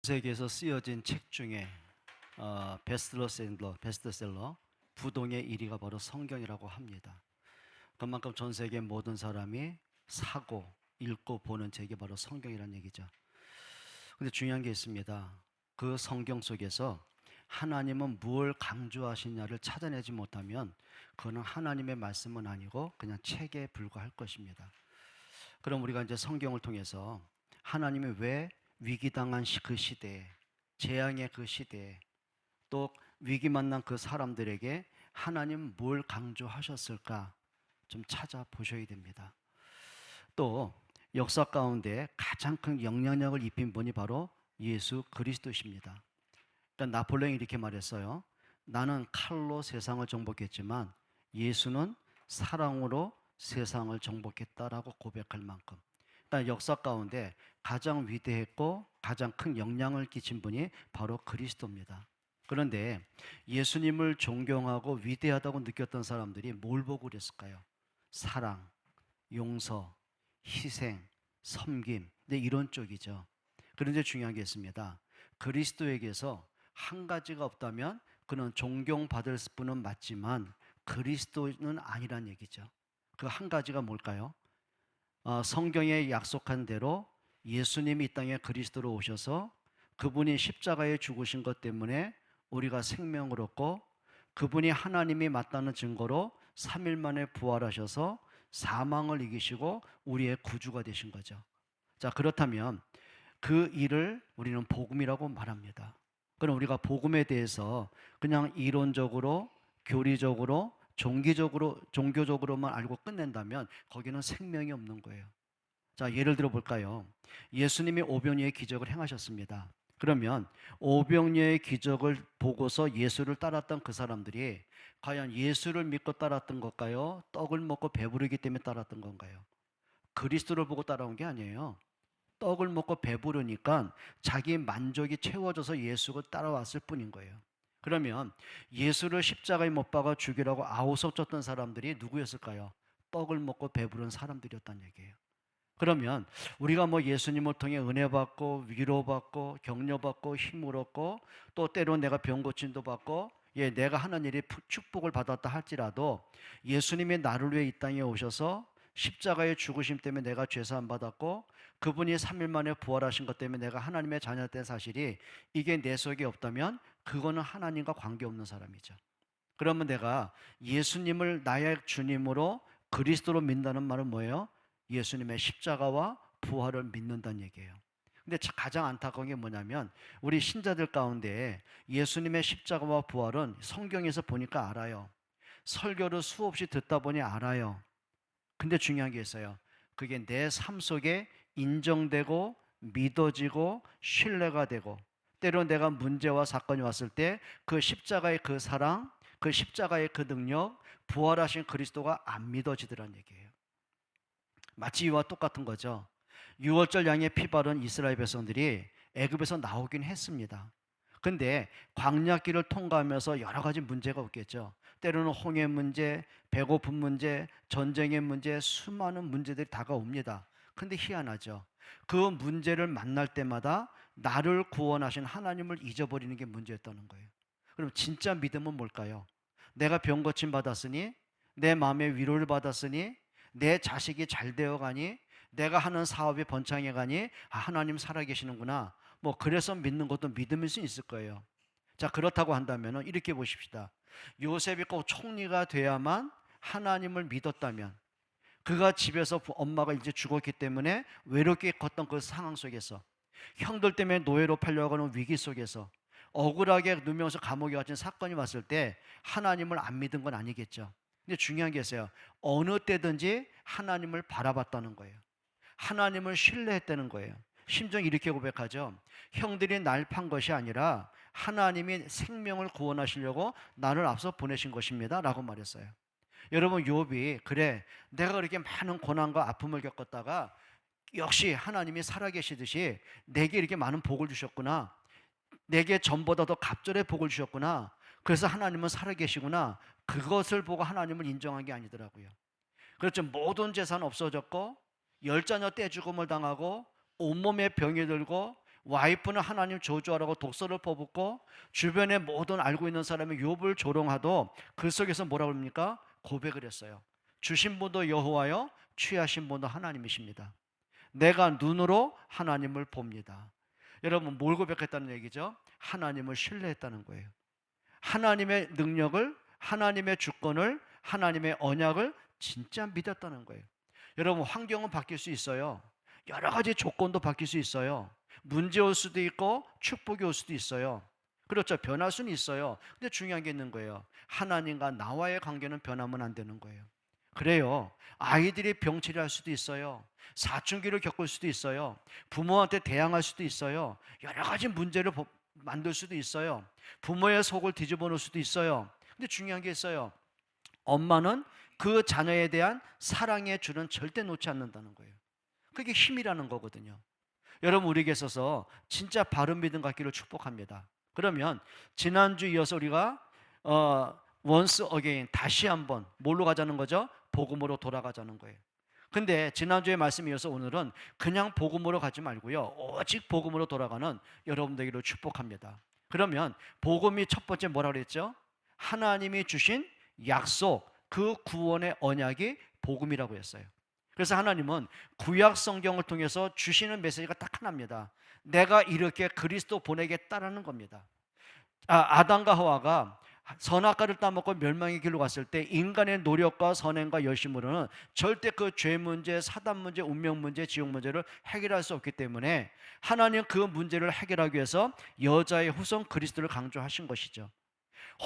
세계에서 쓰여진 책 중에 베스트셀러 부동의 1위가 바로 성경이라고 합니다. 그만큼 전 세계 모든 사람이 사고 읽고 보는 책이 바로 성경이라는 얘기죠. 근데 중요한 게 있습니다. 그 성경 속에서 하나님은 무엇을 강조하시냐를 찾아내지 못하면 그는 하나님의 말씀은 아니고 그냥 책에 불과할 것입니다. 그럼 우리가 이제 성경을 통해서 하나님이 왜 위기당한 그 시대에, 재앙의 그 시대에, 또 위기 만난 그 사람들에게 하나님 뭘 강조하셨을까 좀 찾아보셔야 됩니다. 또 역사 가운데 가장 큰 영향력을 입힌 분이 바로 예수 그리스도십니다. 그러니까 나폴레옹이 이렇게 말했어요. 나는 칼로 세상을 정복했지만 예수는 사랑으로 세상을 정복했다라고 고백할 만큼 일단 역사 가운데 가장 위대했고 가장 큰 영향을 끼친 분이 바로 그리스도입니다. 그런데 예수님을 존경하고 위대하다고 느꼈던 사람들이 뭘 보고 그랬을까요? 사랑, 용서, 희생, 섬김, 네, 이런 쪽이죠. 그런데 중요한 게 있습니다. 그리스도에게서 한 가지가 없다면 그는 존경받을 분은 맞지만 그리스도는 아니란 얘기죠. 그 한 가지가 뭘까요? 성경에 약속한 대로 예수님이 이 땅에 그리스도로 오셔서 그분이 십자가에 죽으신 것 때문에 우리가 생명을 얻고 그분이 하나님이 맞다는 증거로 3일 만에 부활하셔서 사망을 이기시고 우리의 구주가 되신 거죠. 자, 그렇다면 그 일을 우리는 복음이라고 말합니다. 그럼 우리가 복음에 대해서 그냥 이론적으로, 교리적으로, 종교적으로만 알고 끝낸다면 거기는 생명이 없는 거예요. 자, 예를 들어 볼까요? 예수님이 오병이어의 기적을 행하셨습니다. 그러면 오병이어의 기적을 보고서 예수를 따랐던 그 사람들이 과연 예수를 믿고 따랐던 걸까요? 떡을 먹고 배부르기 때문에 따랐던 건가요? 그리스도를 보고 따라온 게 아니에요. 떡을 먹고 배부르니까 자기 만족이 채워져서 예수를 따라왔을 뿐인 거예요. 그러면 예수를 십자가에 못 박아 죽이라고 아우성쳤던 사람들이 누구였을까요? 떡을 먹고 배부른 사람들이었단 얘기예요. 그러면 우리가 뭐 예수님을 통해 은혜 받고 위로받고 격려받고 힘을 얻고 또 때로 내가 병 고침도 받고 내가 하는 일이 축복을 받았다 할지라도 예수님이 나를 위해 이 땅에 오셔서 십자가의 죽으심 때문에 내가 죄사함 받았고 그분이 3일 만에 부활하신 것 때문에 내가 하나님의 자녀된 사실이 이게 내 속에 없다면 그거는 하나님과 관계없는 사람이죠. 그러면 내가 예수님을 나의 주님으로 그리스도로 믿는다는 말은 뭐예요? 예수님의 십자가와 부활을 믿는다는 얘기예요. 근데 가장 안타까운 게 뭐냐면 우리 신자들 가운데 예수님의 십자가와 부활은 성경에서 보니까 알아요. 설교를 수없이 듣다 보니 알아요. 근데 중요한 게 있어요. 그게 내 삶 속에 인정되고 믿어지고 신뢰가 되고 때로 내가 문제와 사건이 왔을 때 그 십자가의 그 사랑, 그 십자가의 그 능력, 부활하신 그리스도가 안 믿어지더란 얘기예요. 마치 이와 똑같은 거죠. 유월절 양의 피 바른 이스라엘 백성들이 애굽에서 나오긴 했습니다. 근데 광야길을 통과하면서 여러 가지 문제가 없겠죠. 때로는 홍해 문제, 배고픈 문제, 전쟁의 문제, 수많은 문제들이 다가옵니다. 근데 희한하죠. 그 문제를 만날 때마다 나를 구원하신 하나님을 잊어버리는 게 문제였다는 거예요. 그럼 진짜 믿음은 뭘까요? 내가 병 고침 받았으니, 내 마음의 위로를 받았으니, 내 자식이 잘 되어 가니, 내가 하는 사업이 번창해 가니, 하나님 살아계시는구나. 뭐 그래서 믿는 것도 믿음일 수 있을 거예요. 자, 그렇다고 한다면 이렇게 보십시다. 요셉이 꼭 총리가 돼야만 하나님을 믿었다면, 그가 집에서 엄마가 이제 죽었기 때문에 외롭게 컸던 그 상황 속에서, 형들 때문에 노예로 팔려가는 위기 속에서 억울하게 누명서 감옥에 갇힌 사건이 왔을 때 하나님을 안 믿은 건 아니겠죠. 근데 중요한 게 있어요. 어느 때든지 하나님을 바라봤다는 거예요. 하나님을 신뢰했다는 거예요. 심지어 이렇게 고백하죠. 형들이 날 판 것이 아니라 하나님이 생명을 구원하시려고 나를 앞서 보내신 것입니다 라고 말했어요. 여러분, 욥이 그래 내가 그렇게 많은 고난과 아픔을 겪었다가 역시 하나님이 살아계시듯이 내게 이렇게 많은 복을 주셨구나, 내게 전보다 더 갑절의 복을 주셨구나, 그래서 하나님은 살아계시구나, 그것을 보고 하나님을 인정한 게 아니더라고요. 그렇죠. 모든 재산 없어졌고 열 자녀 떼죽음을 당하고 온몸에 병이 들고 와이프는 하나님 저주하라고 독서를 퍼붓고 주변에 모든 알고 있는 사람이 욥을 조롱하도 그 속에서 뭐라고 합니까? 고백을 했어요. 주신 분도 여호와여, 취하신 분도 하나님이십니다. 내가 눈으로 하나님을 봅니다. 여러분, 뭘 고백했다는 얘기죠? 하나님을 신뢰했다는 거예요. 하나님의 능력을, 하나님의 주권을, 하나님의 언약을 진짜 믿었다는 거예요. 여러분, 환경은 바뀔 수 있어요. 여러 가지 조건도 바뀔 수 있어요. 문제 올 수도 있고 축복이 올 수도 있어요. 그렇죠. 변할 수는 있어요. 근데 중요한 게 있는 거예요. 하나님과 나와의 관계는 변하면 안 되는 거예요. 그래요. 아이들이 병치레할 수도 있어요. 사춘기를 겪을 수도 있어요. 부모한테 대항할 수도 있어요. 여러 가지 문제를 만들 수도 있어요. 부모의 속을 뒤집어 놓을 수도 있어요. 근데 중요한 게 있어요. 엄마는 그 자녀에 대한 사랑의 줄은 절대 놓지 않는다는 거예요. 그게 힘이라는 거거든요. 여러분, 우리에게 있어서 진짜 바른 믿음 갖기를 축복합니다. 그러면 지난주 이어서 우리가 once again, 다시 한번 뭘로 가자는 거죠? 복음으로 돌아가자는 거예요. 근데 지난주에 말씀에 이어서 오늘은 그냥 복음으로 가지 말고요, 오직 복음으로 돌아가는 여러분들에게로 축복합니다. 그러면 복음이 첫 번째 뭐라 그랬죠? 하나님이 주신 약속, 그 구원의 언약이 복음이라고 했어요. 그래서 하나님은 구약 성경을 통해서 주시는 메시지가 딱 하나입니다. 내가 이렇게 그리스도 보내겠다라는 겁니다. 아담과 하와가 선악과를 따먹고 멸망의 길로 갔을 때 인간의 노력과 선행과 열심으로는 절대 그 죄 문제, 사단 문제, 운명 문제, 지옥 문제를 해결할 수 없기 때문에 하나님 그 문제를 해결하기 위해서 여자의 후손 그리스도를 강조하신 것이죠.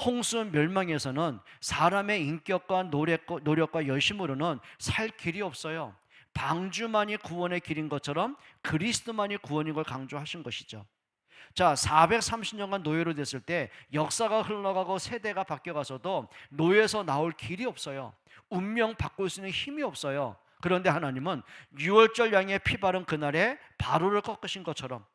홍수 멸망에서는 사람의 인격과 노력과 열심으로는 살 길이 없어요. 방주만이 구원의 길인 것처럼 그리스도만이 구원인 걸 강조하신 것이죠. 자, 430년간 노예로 됐을 때 역사가 흘러가고 세대가 바뀌어가서도 노예에서 나올 길이 없어요. 운명 바꿀 수 있는 힘이 없어요. 그런데 하나님은 유월절 양의 피 바른 그날에 바로를 꺾으신 것처럼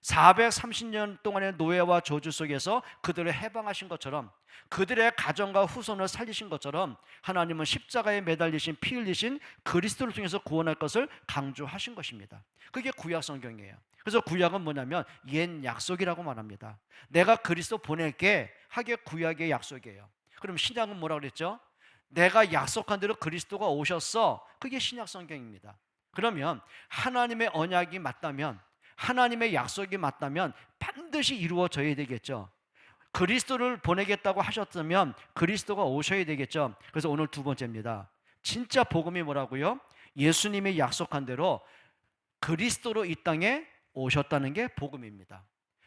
430년 동안의 노예와 저주 속에서 그들을 해방하신 것처럼, 그들의 가정과 후손을 살리신 것처럼 하나님은 십자가에 매달리신, 피 흘리신 그리스도를 통해서 구원할 것을 강조하신 것입니다. 그게 구약 성경이에요. 그래서 구약은 뭐냐면 옛 약속이라고 말합니다. 내가 그리스도 보낼게 하게 구약의 약속이에요. 그럼 신약은 뭐라고 그랬죠? 내가 약속한 대로 그리스도가 오셨어. 그게 신약 성경입니다. 그러면 하나님의 언약이 맞다면, 하나님의 약속이 맞다면 반드시 이루어져야 되겠죠. 그리스도를 보내겠다고 하셨다면 그리스도가 오셔야 되겠죠. 그래서 오늘 두 번째입니다. 진짜 복음이 뭐라고요? 예수님이 약속한 대로 그리스도로 이 땅에 오셨다는 게 복음입니다.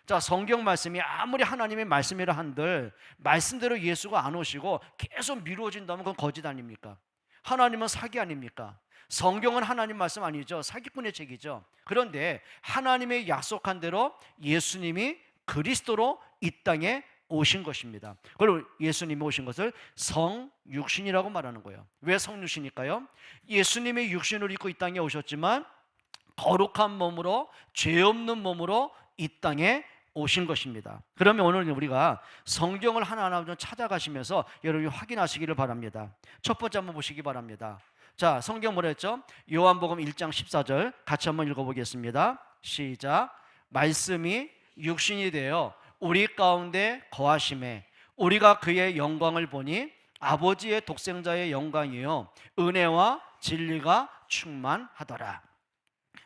자, 성경 말씀이 아무리 하나님의 말씀이라 한들 말씀대로 예수가 안 오시고 계속 미루어진다면 그건 거짓 아닙니까? 하나님은 사기 아닙니까? 성경은 하나님 말씀 아니죠. 사기꾼의 책이죠. 그런데 하나님의 약속한 대로 예수님이 그리스도로 이 땅에 오신 것입니다. 그리고 예수님이 오신 것을 성육신이라고 말하는 거예요. 왜 성육신일까요? 예수님이 육신을 입고 이 땅에 오셨지만 거룩한 몸으로, 죄 없는 몸으로 이 땅에 오신 것입니다. 그러면 오늘 우리가 성경을 하나하나 좀 찾아가시면서 여러분이 확인하시기를 바랍니다. 첫 번째 한번 보시기 바랍니다. 자, 성경 뭐라 했죠? 요한복음 1장 14절 같이 한번 읽어보겠습니다. 시작. 말씀이 육신이 되어 우리 가운데 거하심에 우리가 그의 영광을 보니 아버지의 독생자의 영광이요 은혜와 진리가 충만하더라.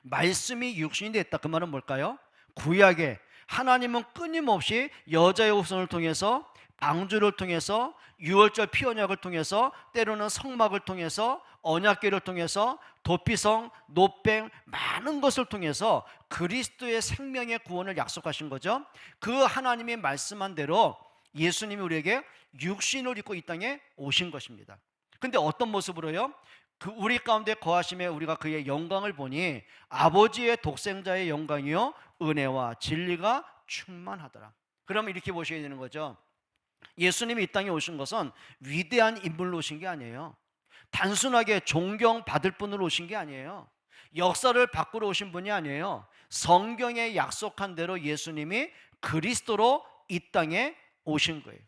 말씀이 육신이 됐다. 그 말은 뭘까요? 구약에 하나님은 끊임없이 여자의 후손을 통해서, 방주를 통해서, 유월절 피 언약을 통해서, 때로는 성막을 통해서, 언약궤를 통해서, 도피성, 노뱀 많은 것을 통해서 그리스도의 생명의 구원을 약속하신 거죠. 그 하나님이 말씀한 대로 예수님이 우리에게 육신을 입고 이 땅에 오신 것입니다. 근데 어떤 모습으로요? 그 우리 가운데 거하심에 우리가 그의 영광을 보니 아버지의 독생자의 영광이요 은혜와 진리가 충만하더라. 그러면 이렇게 보셔야 되는 거죠. 예수님이 이 땅에 오신 것은 위대한 인물로 오신 게 아니에요. 단순하게 존경받을 분으로 오신 게 아니에요. 역사를 바꾸러 오신 분이 아니에요. 성경에 약속한 대로 예수님이 그리스도로 이 땅에 오신 거예요.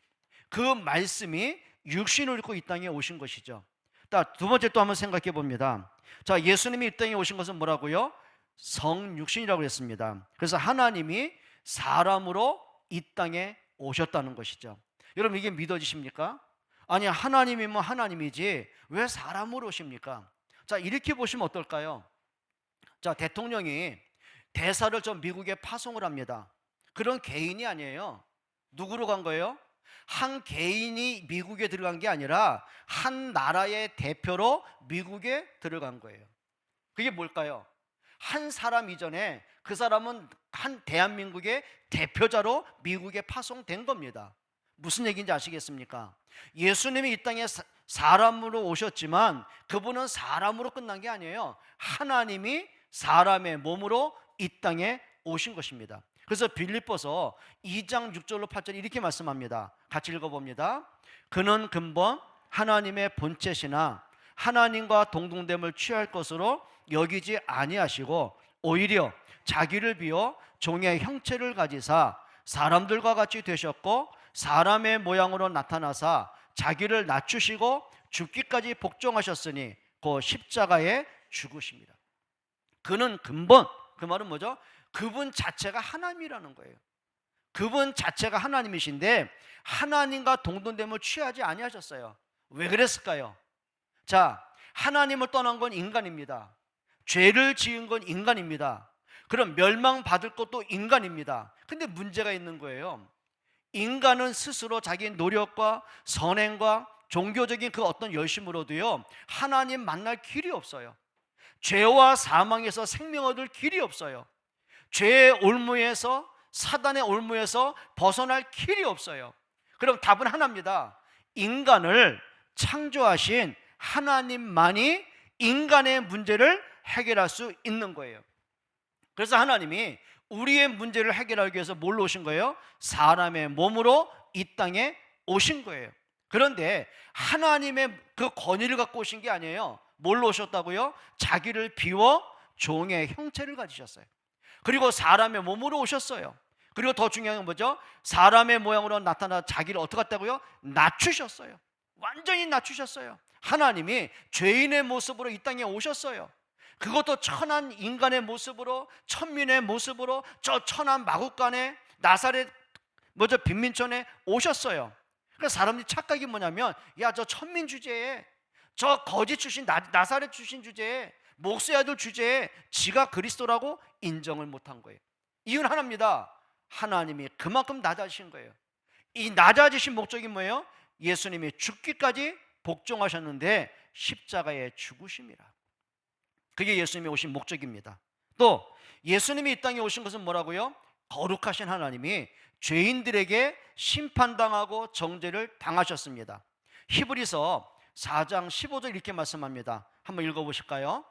그 말씀이 육신을 입고 이 땅에 오신 것이죠. 두 번째 또 한번 생각해 봅니다. 자, 예수님이 이 땅에 오신 것은 뭐라고요? 성육신이라고 했습니다. 그래서 하나님이 사람으로 이 땅에 오셨다는 것이죠. 여러분, 이게 믿어지십니까? 아니, 하나님이면 하나님이지 왜 사람으로 오십니까? 자, 이렇게 보시면 어떨까요? 자, 대통령이 대사를 좀 미국에 파송을 합니다. 그런 개인이 아니에요. 누구로 간 거예요? 한 개인이 미국에 들어간 게 아니라 한 나라의 대표로 미국에 들어간 거예요. 그게 뭘까요? 한 사람 이전에 그 사람은 한 대한민국의 대표자로 미국에 파송된 겁니다. 무슨 얘기인지 아시겠습니까? 예수님이 이 땅에 사람으로 오셨지만 그분은 사람으로 끝난 게 아니에요. 하나님이 사람의 몸으로 이 땅에 오신 것입니다. 그래서 빌립보서 2장 6절로 8절 이렇게 말씀합니다. 같이 읽어봅니다. 그는 근본 하나님의 본체시나 하나님과 동등됨을 취할 것으로 여기지 아니하시고 오히려 자기를 비워 종의 형체를 가지사 사람들과 같이 되셨고 사람의 모양으로 나타나사 자기를 낮추시고 죽기까지 복종하셨으니 그 십자가에 죽으십니다. 그는 근본, 그 말은 뭐죠? 그분 자체가 하나님이라는 거예요. 그분 자체가 하나님이신데 하나님과 동등됨을 취하지 아니하셨어요. 왜 그랬을까요? 자, 하나님을 떠난 건 인간입니다. 죄를 지은 건 인간입니다. 그럼 멸망받을 것도 인간입니다. 근데 문제가 있는 거예요. 인간은 스스로 자기 노력과 선행과 종교적인 그 어떤 열심으로도요 하나님 만날 길이 없어요. 죄와 사망에서 생명 얻을 길이 없어요. 죄의 올무에서, 사단의 올무에서 벗어날 길이 없어요. 그럼 답은 하나입니다. 인간을 창조하신 하나님만이 인간의 문제를 해결할 수 있는 거예요. 그래서 하나님이 우리의 문제를 해결하기 위해서 뭘로 오신 거예요? 사람의 몸으로 이 땅에 오신 거예요. 그런데 하나님의 그 권위를 갖고 오신 게 아니에요. 뭘로 오셨다고요? 자기를 비워 종의 형체를 가지셨어요. 그리고 사람의 몸으로 오셨어요. 그리고 더 중요한 건 뭐죠? 사람의 모양으로 나타나 자기를 어떻게 했다고요? 낮추셨어요. 완전히 낮추셨어요. 하나님이 죄인의 모습으로 이 땅에 오셨어요. 그것도 천한 인간의 모습으로, 천민의 모습으로 저 천한 마국간에 나사렛 빈민촌에 오셨어요. 그래서 사람들이 착각이 뭐냐면, 야, 저 천민 주제에, 저 거짓 출신 나사렛 출신 주제에, 목수의 아들 주제에 지가 그리스도라고 인정을 못한 거예요. 이유는 하나입니다. 하나님이 그만큼 낮아지신 거예요. 이 낮아지신 목적이 뭐예요? 예수님이 죽기까지 복종하셨는데 십자가에 죽으심이라. 그게 예수님이 오신 목적입니다. 또 예수님이 이 땅에 오신 것은 뭐라고요? 거룩하신 하나님이 죄인들에게 심판당하고 정죄를 당하셨습니다. 히브리서 4장 15절 이렇게 말씀합니다. 한번 읽어보실까요?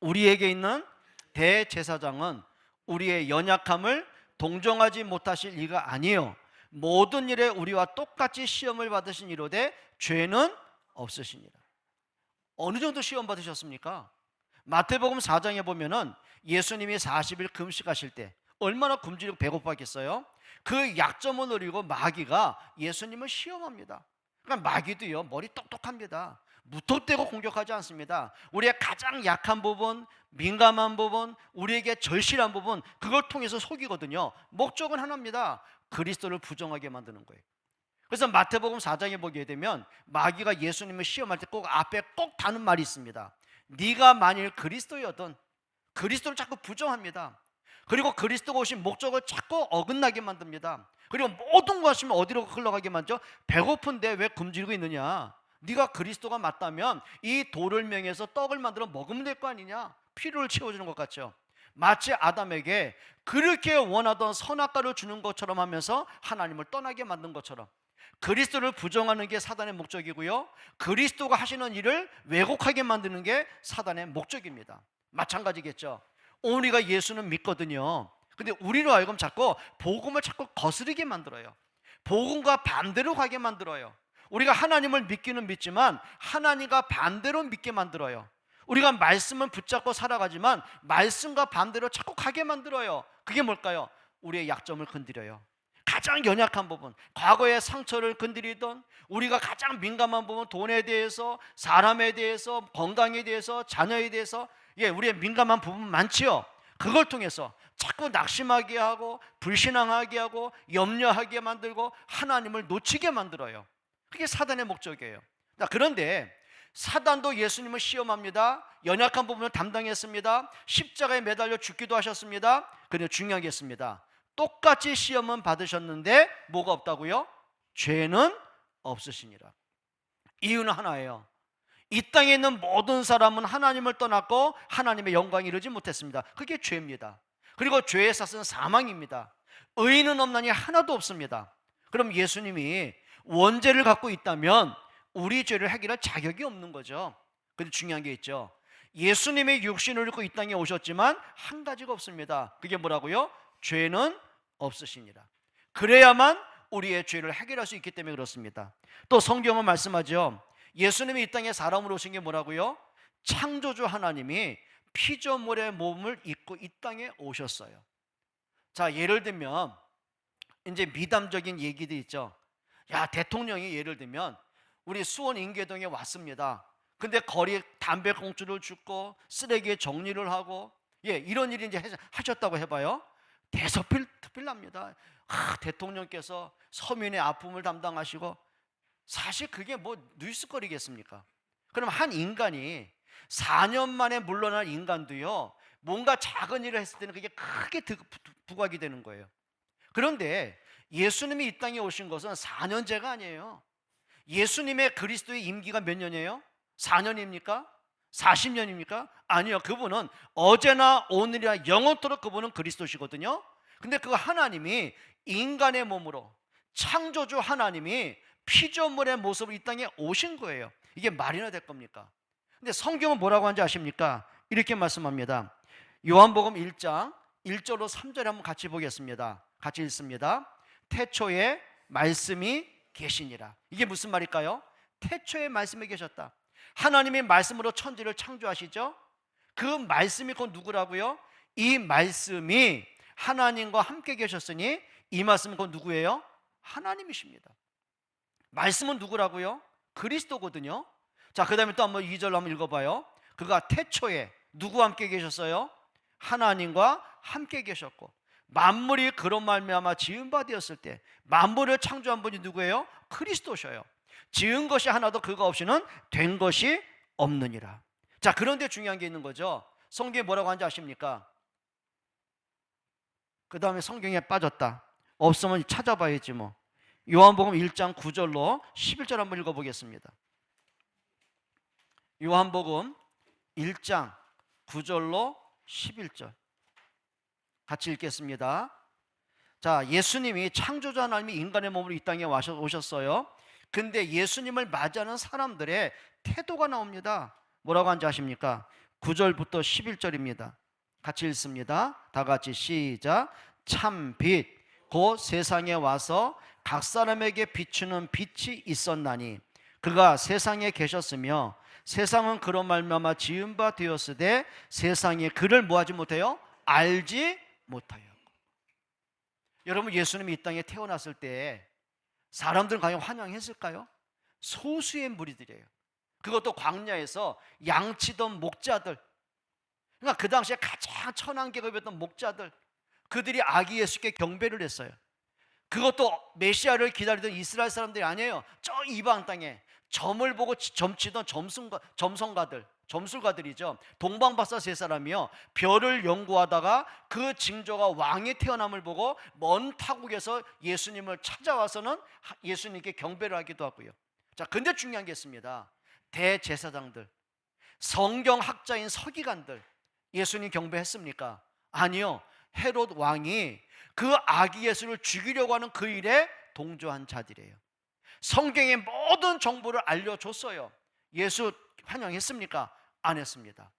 우리에게 있는 대제사장은 우리의 연약함을 동정하지 못하실 이가 아니요 모든 일에 우리와 똑같이 시험을 받으신 이로되 죄는 없으시니라. 어느 정도 시험 받으셨습니까? 마태복음 4장에 보면은 예수님이 40일 금식하실 때 얼마나 굶주리고 배고팠겠어요? 그 약점을 노리고 마귀가 예수님을 시험합니다. 그러니까 마귀도요 머리 똑똑합니다. 무턱대고 공격하지 않습니다. 우리의 가장 약한 부분, 민감한 부분, 우리에게 절실한 부분, 그걸 통해서 속이거든요. 목적은 하나입니다. 그리스도를 부정하게 만드는 거예요. 그래서 마태복음 4장에 보게 되면 마귀가 예수님을 시험할 때 꼭 앞에 꼭 다는 말이 있습니다. 네가 만일 그리스도여든, 그리스도를 자꾸 부정합니다. 그리고 그리스도가 오신 목적을 자꾸 어긋나게 만듭니다. 그리고 모든 것이 어디로 흘러가게 만들죠? 배고픈데 왜 굶주리고 있느냐? 네가 그리스도가 맞다면 이 돌을 명해서 떡을 만들어 먹으면 될 거 아니냐? 필요를 채워주는 것 같죠. 마치 아담에게 그렇게 원하던 선악과를 주는 것처럼 하면서 하나님을 떠나게 만든 것처럼 그리스도를 부정하는 게 사단의 목적이고요, 그리스도가 하시는 일을 왜곡하게 만드는 게 사단의 목적입니다. 마찬가지겠죠. 우리가 예수는 믿거든요. 근데 우리로 하여금 자꾸 복음을 자꾸 거스르게 만들어요. 복음과 반대로 가게 만들어요. 우리가 하나님을 믿기는 믿지만 하나님과 반대로 믿게 만들어요. 우리가 말씀을 붙잡고 살아가지만 말씀과 반대로 자꾸 가게 만들어요. 그게 뭘까요? 우리의 약점을 건드려요. 가장 연약한 부분, 과거의 상처를 건드리던 우리가 가장 민감한 부분, 돈에 대해서, 사람에 대해서, 건강에 대해서, 자녀에 대해서, 우리의 민감한 부분 많지요. 그걸 통해서 자꾸 낙심하게 하고 불신앙하게 하고 염려하게 만들고 하나님을 놓치게 만들어요. 그게 사단의 목적이에요. 그런데 사단도 예수님을 시험합니다. 연약한 부분을 담당했습니다. 십자가에 매달려 죽기도 하셨습니다. 그런데 중요한 게 있습니다. 똑같이 시험은 받으셨는데 뭐가 없다고요? 죄는 없으시니라. 이유는 하나예요. 이 땅에 있는 모든 사람은 하나님을 떠났고 하나님의 영광에 이르지 못했습니다. 그게 죄입니다. 그리고 죄의 삭은 사망입니다. 의인은 없나니 하나도 없습니다. 그럼 예수님이 원죄를 갖고 있다면 우리 죄를 해결할 자격이 없는 거죠. 그런데 중요한 게 있죠. 예수님의 육신을 입고 이 땅에 오셨지만 한 가지가 없습니다. 그게 뭐라고요? 죄는 없으시니라. 그래야만 우리의 죄를 해결할 수 있기 때문에 그렇습니다. 또 성경은 말씀하죠. 예수님이 이 땅에 사람으로 오신 게 뭐라고요? 창조주 하나님이 피조물의 몸을 입고 이 땅에 오셨어요. 자, 예를 들면 이제 미담적인 얘기도 있죠. 대통령이 예를 들면 우리 수원 인계동에 왔습니다. 근데 거리 담배꽁초를 줍고 쓰레기에 정리를 하고 이런 일이 이제 하셨다고 해봐요. 대서필납니다. 대통령께서 서민의 아픔을 담당하시고, 사실 그게 뭐 뉴스거리겠습니까? 그럼 한 인간이 4년 만에 물러난 인간도요, 뭔가 작은 일을 했을 때는 그게 크게 부각이 되는 거예요. 그런데 예수님이 이 땅에 오신 것은 4년제가 아니에요. 예수님의 그리스도의 임기가 몇 년이에요? 4년입니까? 40년입니까? 아니요. 그분은 어제나 오늘이나 영원토록 그분은 그리스도시거든요. 근데 그 하나님이 인간의 몸으로, 창조주 하나님이 피조물의 모습으로 이 땅에 오신 거예요. 이게 말이나 될 겁니까? 근데 성경은 뭐라고 하는지 아십니까? 이렇게 말씀합니다. 요한복음 1장 1절로 3절에 한번 같이 보겠습니다. 같이 읽습니다. 태초에 말씀이 계시니라. 이게 무슨 말일까요? 태초에 말씀이 계셨다. 하나님이 말씀으로 천지를 창조하시죠. 그 말씀이 곧 누구라고요? 이 말씀이 하나님과 함께 계셨으니 이 말씀은 곧 누구예요? 하나님이십니다. 말씀은 누구라고요? 그리스도거든요. 자, 그 다음에 또 한번 2절 한번 읽어봐요. 그가 태초에 누구와 함께 계셨어요? 하나님과 함께 계셨고, 만물이 그런 말미암아 지은 바 되었을 때 만물을 창조한 분이 누구예요? 그리스도셔요. 지은 것이 하나도 그가 없이는 된 것이 없느니라. 자, 그런데 중요한 게 있는 거죠. 성경에 뭐라고 하는지 아십니까? 그 다음에 성경에 빠졌다, 없으면 찾아봐야지 뭐. 요한복음 1장 9절로 11절 한번 읽어보겠습니다. 요한복음 1장 9절로 11절 같이 읽겠습니다. 자, 예수님이 창조자 하나님이 인간의 몸으로 이 땅에 오셨어요. 근데 예수님을 맞이하는 사람들의 태도가 나옵니다. 뭐라고 하는지 아십니까? 9절부터 11절입니다. 같이 읽습니다. 다 같이 시작. 참 빛, 곧 세상에 와서 각 사람에게 비추는 빛이 있었나니 그가 세상에 계셨으며 세상은 그로 말미암아 지은 바 되었으되 세상에 그를 뭐하지 못해요? 알지 못하였고. 여러분, 예수님이 이 땅에 태어났을 때 사람들은 과연 환영했을까요? 소수의 무리들이에요. 그것도 광야에서 양치던 목자들, 그러니까 그 당시에 가장 천한 계급이었던 목자들, 그들이 아기 예수께 경배를 했어요. 그것도 메시아를 기다리던 이스라엘 사람들이 아니에요. 저 이방 땅에 점을 보고 점치던 점술가들이죠. 동방박사 세 사람이요, 별을 연구하다가 그 징조가 왕이 태어남을 보고 먼 타국에서 예수님을 찾아와서는 예수님께 경배를 하기도 하고요. 자, 근데 중요한 게 있습니다. 대제사장들, 성경학자인 서기관들 예수님 경배했습니까? 아니요. 헤롯 왕이 그 아기 예수를 죽이려고 하는 그 일에 동조한 자들이에요. 성경의 모든 정보를 알려줬어요. 예수 환영했습니까? 안 했습니다.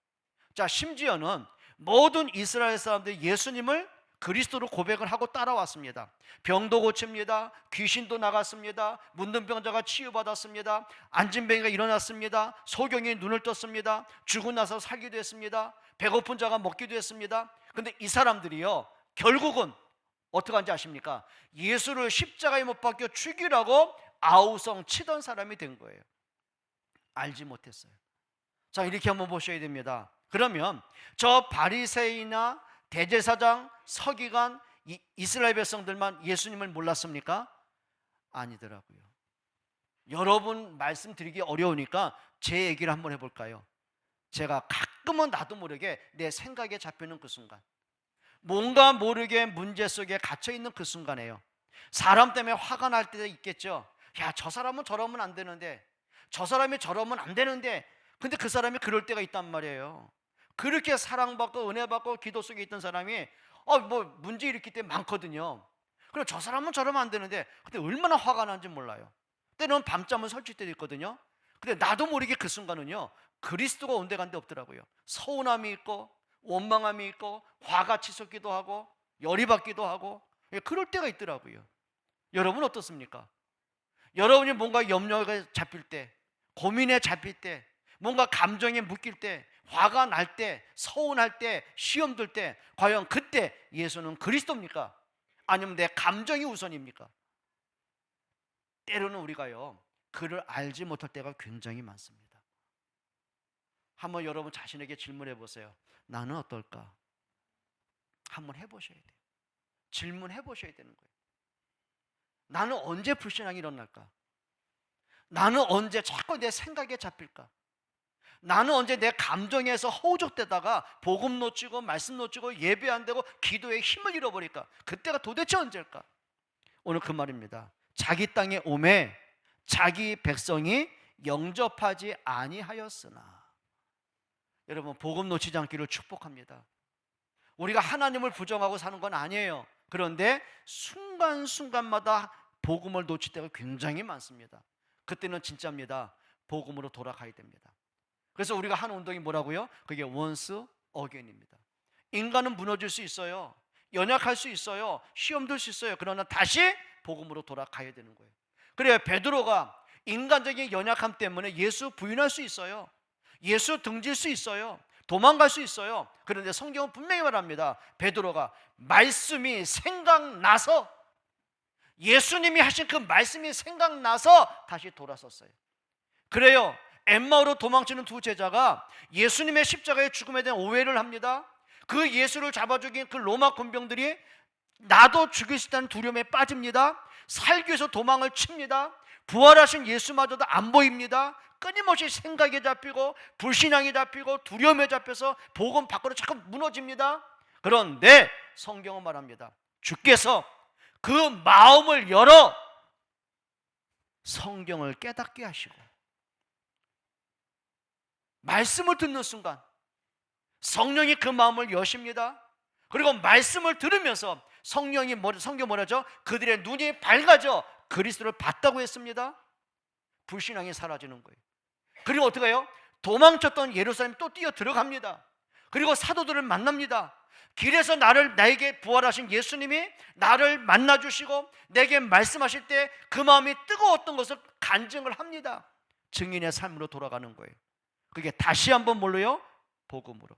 자, 심지어는 모든 이스라엘 사람들이 예수님을 그리스도로 고백을 하고 따라왔습니다. 병도 고칩니다. 귀신도 나갔습니다. 문둥병자가 치유받았습니다. 앉은뱅이가 일어났습니다. 소경이 눈을 떴습니다. 죽고 나서 살기도 했습니다. 배고픈 자가 먹기도 했습니다. 근데 이 사람들이요, 결국은 어떻게 한지 아십니까? 예수를 십자가에 못 박혀 죽이라고 아우성 치던 사람이 된 거예요. 알지 못했어요. 자, 이렇게 한번 보셔야 됩니다. 그러면 저 바리새인이나 대제사장, 서기관, 이스라엘 백성들만 예수님을 몰랐습니까? 아니더라고요. 여러분 말씀드리기 어려우니까 제 얘기를 한번 해볼까요? 제가 가끔은 나도 모르게 내 생각에 잡히는 그 순간, 뭔가 모르게 문제 속에 갇혀있는 그 순간에요. 사람 때문에 화가 날 때도 있겠죠. 야, 저 사람은 저러면 안 되는데, 저 사람이 저러면 안 되는데, 근데 그 사람이 그럴 때가 있단 말이에요. 그렇게 사랑받고 은혜받고 기도 속에 있던 사람이 뭐 문제 일으킬 때 많거든요. 그리고 저 사람은 저러면 안 되는데, 근데 얼마나 화가 나는지 몰라요. 때로는 밤잠을 설칠 때도 있거든요. 근데 나도 모르게 그 순간은요, 그리스도가 온데간데 없더라고요. 서운함이 있고 원망함이 있고 화가 치솟기도 하고 열이 받기도 하고, 그럴 때가 있더라고요. 여러분 어떻습니까? 여러분이 뭔가 염려가 잡힐 때, 고민에 잡힐 때, 뭔가 감정에 묶일 때, 화가 날 때, 서운할 때, 시험 들 때, 과연 그때 예수는 그리스도입니까? 아니면 내 감정이 우선입니까? 때로는 우리가요, 그를 알지 못할 때가 굉장히 많습니다. 한번 여러분 자신에게 질문해 보세요. 나는 어떨까? 한번 해보셔야 돼요. 질문해 보셔야 되는 거예요. 나는 언제 불신앙이 일어날까? 나는 언제 자꾸 내 생각에 잡힐까? 나는 언제 내 감정에서 허우적대다가 복음 놓치고 말씀 놓치고 예배 안 되고 기도에 힘을 잃어버릴까? 그때가 도대체 언제일까? 오늘 그 말입니다. 자기 땅에 오매 자기 백성이 영접하지 아니하였으나. 여러분, 복음 놓치지 않기를 축복합니다. 우리가 하나님을 부정하고 사는 건 아니에요. 그런데 순간순간마다 복음을 놓칠 때가 굉장히 많습니다. 그때는 진짜입니다. 복음으로 돌아가야 됩니다. 그래서 우리가 하는 운동이 뭐라고요? 그게 once again입니다. 인간은 무너질 수 있어요. 연약할 수 있어요. 시험 들 수 있어요. 그러나 다시 복음으로 돌아가야 되는 거예요. 그래요. 베드로가 인간적인 연약함 때문에 예수 부인할 수 있어요. 예수 등질 수 있어요. 도망갈 수 있어요. 그런데 성경은 분명히 말합니다. 베드로가 말씀이 생각나서, 예수님이 하신 그 말씀이 생각나서 다시 돌아섰어요. 그래요. 엠마오로 도망치는 두 제자가 예수님의 십자가의 죽음에 대한 오해를 합니다. 그 예수를 잡아 죽인 그 로마 군병들이 나도 죽일 수 있다는 두려움에 빠집니다. 살기 위해서 도망을 칩니다. 부활하신 예수마저도 안 보입니다. 끊임없이 생각에 잡히고 불신앙에 잡히고 두려움에 잡혀서 복음 밖으로 자꾸 무너집니다. 그런데 성경은 말합니다. 주께서 그 마음을 열어 성경을 깨닫게 하시고 말씀을 듣는 순간 성령이 그 마음을 여십니다. 그리고 말씀을 들으면서 성령 뭐라죠? 그들의 눈이 밝아져 그리스도를 봤다고 했습니다. 불신앙이 사라지는 거예요. 그리고 어떻게 해요? 도망쳤던 예루살렘 또 뛰어 들어갑니다. 그리고 사도들을 만납니다. 길에서 나에게 부활하신 예수님이 나를 만나주시고 내게 말씀하실 때 그 마음이 뜨거웠던 것을 간증을 합니다. 증인의 삶으로 돌아가는 거예요. 그게 다시 한번 뭘로요? 복음으로.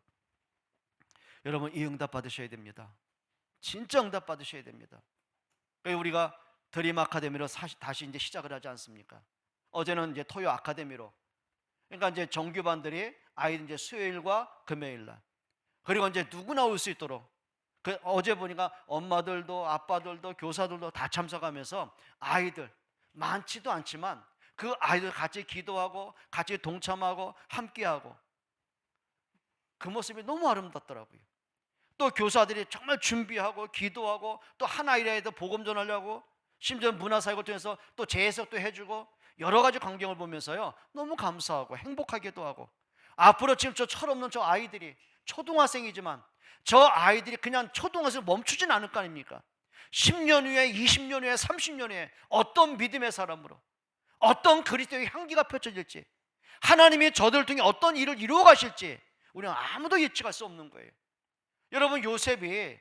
여러분, 이 응답 받으셔야 됩니다. 진짜 응답 받으셔야 됩니다. 우리가 드림 아카데미로 다시 이제 시작을 하지 않습니까? 어제는 이제 토요 아카데미로. 그러니까 이제 정규반들이 아이들 이제 수요일과 금요일 날. 그리고 이제 누구나 올 수 있도록. 어제 보니까 엄마들도 아빠들도 교사들도 다 참석하면서 아이들 많지도 않지만 그 아이들 같이 기도하고 같이 동참하고 함께하고 그 모습이 너무 아름답더라고요. 또 교사들이 정말 준비하고 기도하고 또 한 아이라도 복음 전하려고 심지어 문화사역을 통해서 또 재해석도 해주고 여러 가지 광경을 보면서요 너무 감사하고 행복하기도 하고, 앞으로 지금 저 철없는 저 아이들이 초등학생이지만 저 아이들이 그냥 초등학생에서 멈추진 않을 거 아닙니까? 10년 후에 20년 후에 30년 후에 어떤 믿음의 사람으로 어떤 그리스도의 향기가 펼쳐질지, 하나님이 저들 중에 어떤 일을 이루어 가실지 우리는 아무도 예측할 수 없는 거예요. 여러분, 요셉이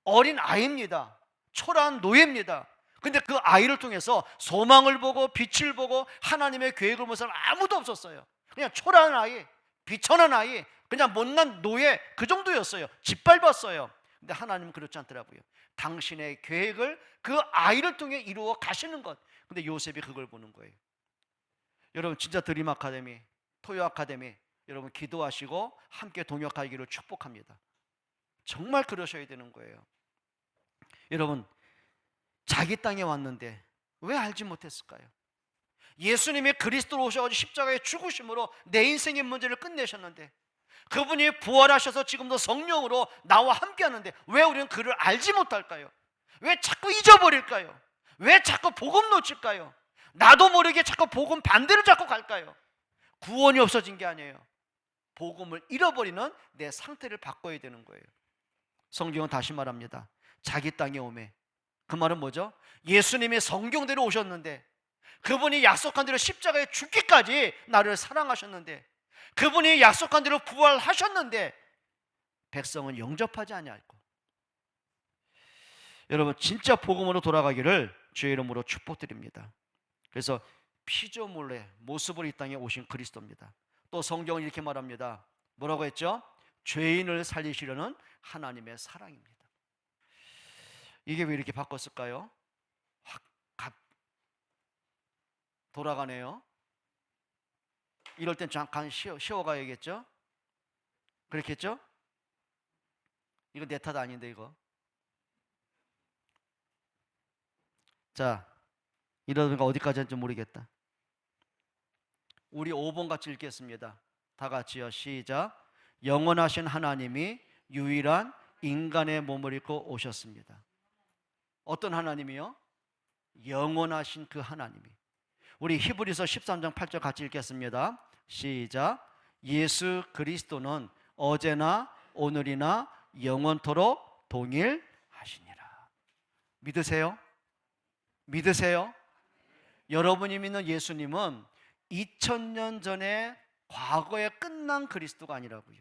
어린 아이입니다. 초라한 노예입니다. 근데 그 아이를 통해서 소망을 보고 빛을 보고 하나님의 계획을 본 사람 아무도 없었어요. 그냥 초라한 아이, 비천한 아이, 그냥 못난 노예, 그 정도였어요. 짓밟았어요. 근데 하나님은 그렇지 않더라고요. 당신의 계획을 그 아이를 통해 이루어 가시는 것. 근데 요셉이 그걸 보는 거예요. 여러분 진짜 드림 아카데미, 토요 아카데미 여러분 기도하시고 함께 동역하기를 축복합니다. 정말 그러셔야 되는 거예요. 여러분 자기 땅에 왔는데 왜 알지 못했을까요? 예수님이 그리스도로 오셔가지고 십자가에 죽으심으로 내 인생의 문제를 끝내셨는데 그분이 부활하셔서 지금도 성령으로 나와 함께하는데 왜 우리는 그를 알지 못할까요? 왜 자꾸 잊어버릴까요? 왜 자꾸 복음 놓칠까요? 나도 모르게 자꾸 복음 반대로 자꾸 갈까요? 구원이 없어진 게 아니에요. 복음을 잃어버리는 내 상태를 바꿔야 되는 거예요. 성경은 다시 말합니다. 자기 땅에 오매. 그 말은 뭐죠? 예수님이 성경대로 오셨는데 그분이 약속한 대로 십자가에 죽기까지 나를 사랑하셨는데 그분이 약속한 대로 부활하셨는데 백성은 영접하지 아니하고 여러분 진짜 복음으로 돌아가기를 주의 이름으로 축복드립니다. 그래서 피조물의 모습으로 이 땅에 오신 그리스도입니다. 또 성경은 이렇게 말합니다. 뭐라고 했죠? 죄인을 살리시려는 하나님의 사랑입니다. 이게 왜 이렇게 바꿨을까요? 확 돌아가네요. 이럴 땐 잠깐 쉬어가야겠죠? 그렇겠죠? 이거 내 탓 아닌데 이거. 자, 이러다가 어디까지 할지 모르겠다. 우리 5번 같이 읽겠습니다. 다 같이요. 시작. 영원하신 하나님이 유일한 인간의 몸을 입고 오셨습니다. 어떤 하나님이요? 영원하신 그 하나님이. 우리 히브리서 13장 8절 같이 읽겠습니다. 시작. 예수 그리스도는 어제나 오늘이나 영원토록 동일하시니라. 믿으세요? 믿으세요? 여러분이 믿는 예수님은 2000년 전에 과거에 끝난 그리스도가 아니라고요.